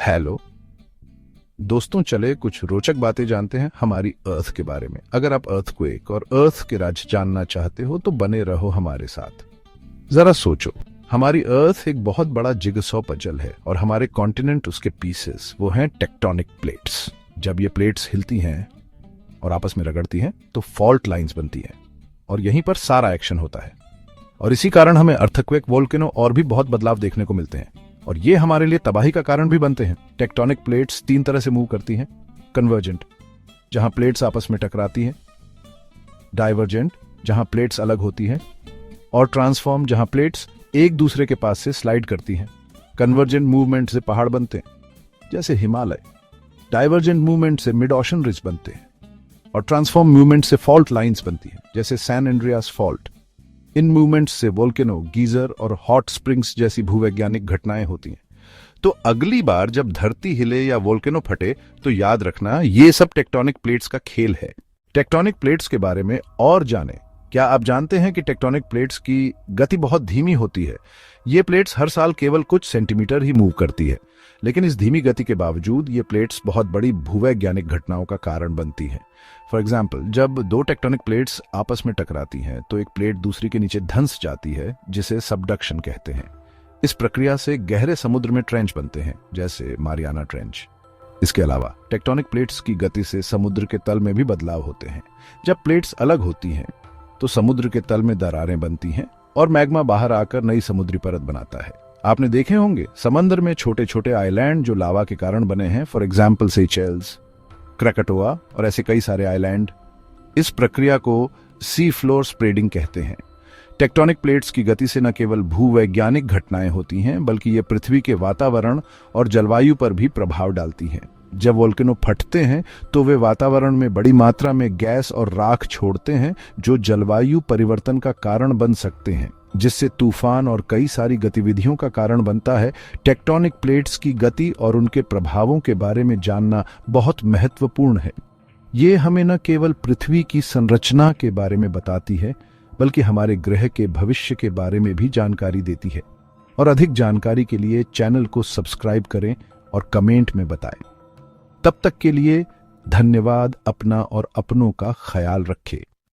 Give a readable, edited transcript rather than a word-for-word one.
Hello दोस्तों, चले कुछ रोचक बातें जानते हैं हमारी अर्थ के बारे में। अगर आप अर्थक्वेक और अर्थ के राज जानना चाहते हो तो बने रहो हमारे साथ। जरा सोचो, हमारी अर्थ एक बहुत बड़ा जिगसॉ पजल है और हमारे कॉन्टिनेंट उसके पीसेस, वो हैं टेक्टोनिक प्लेट्स। जब ये प्लेट्स हिलती हैं और आपस में रगड़ती हैं तो फॉल्ट लाइंस बनती हैं और यहीं पर सारा एक्शन होता है। और इसी कारण हमें अर्थक्वेक, वोल्केनो और भी बहुत बदलाव देखने को मिलते हैं और ये हमारे लिए तबाही का कारण भी बनते हैं। टेक्टोनिक प्लेट्स तीन तरह से मूव करती हैं। कन्वर्जेंट, जहां प्लेट्स आपस में टकराती हैं। डाइवर्जेंट, जहां प्लेट्स अलग होती हैं। और ट्रांसफॉर्म, जहां प्लेट्स एक दूसरे के पास से स्लाइड करती हैं। कन्वर्जेंट मूवमेंट से पहाड़ बनते हैं जैसे हिमालय। डाइवर्जेंट मूवमेंट से मिड ओशन रिज बनते हैं और ट्रांसफॉर्म मूवमेंट से फॉल्ट लाइंस बनती हैं जैसे सैन एंड्रियास फॉल्ट। इन मूवमेंट्स से वोल्केनो, गीजर और हॉट स्प्रिंग्स जैसी भूवैज्ञानिक घटनाएं होती हैं। तो अगली बार जब धरती हिले या वोल्केनो फटे तो याद रखना, ये सब टेक्टोनिक प्लेट्स का खेल है। टेक्टोनिक प्लेट्स के बारे में और जानें। क्या आप जानते हैं कि टेक्टोनिक प्लेट्स की गति बहुत धीमी होती है? ये प्लेट्स हर साल केवल कुछ सेंटीमीटर ही मूव करती है, लेकिन इस धीमी गति के बावजूद ये प्लेट्स बहुत बड़ी भूवैज्ञानिक घटनाओं का कारण बनती हैं। फॉर एग्जाम्पल, जब दो टेक्टोनिक प्लेट्स आपस में टकराती हैं तो एक प्लेट दूसरी के नीचे धंस जाती है, जिसे सबडक्शन कहते हैं। इस प्रक्रिया से गहरे समुद्र में ट्रेंच बनते हैं जैसे मारियाना ट्रेंच। इसके अलावा टेक्टोनिक प्लेट्स की गति से समुद्र के तल में भी बदलाव होते हैं। जब प्लेट्स अलग होती हैं तो समुद्र के तल में दरारें बनती हैं और मैग्मा बाहर आकर नई समुद्री परत बनाता है। आपने देखे होंगे समंदर में छोटे छोटे आइलैंड जो लावा के कारण बने हैं। फॉर एग्जाम्पल सेशेल्स, क्रेकटोआ और ऐसे कई सारे आइलैंड। इस प्रक्रिया को सी फ्लोर स्प्रेडिंग कहते हैं। टेक्टोनिक प्लेट्स की गति से न केवल भूवैज्ञानिक घटनाएं होती हैं, बल्कि ये पृथ्वी के वातावरण और जलवायु पर भी प्रभाव डालती हैं। जब वोल्केनो फटते हैं तो वे वातावरण में बड़ी मात्रा में गैस और राख छोड़ते हैं, जो जलवायु परिवर्तन का कारण बन सकते हैं, जिससे तूफान और कई सारी गतिविधियों का कारण बनता है। टेक्टोनिक प्लेट्स की गति और उनके प्रभावों के बारे में जानना बहुत महत्वपूर्ण है। ये हमें न केवल पृथ्वी की संरचना के बारे में बताती है, बल्कि हमारे ग्रह के भविष्य के बारे में भी जानकारी देती है। और अधिक जानकारी के लिए चैनल को सब्सक्राइब करें और कमेंट में बताएं। तब तक के लिए धन्यवाद। अपना और अपनों का ख्याल रखें।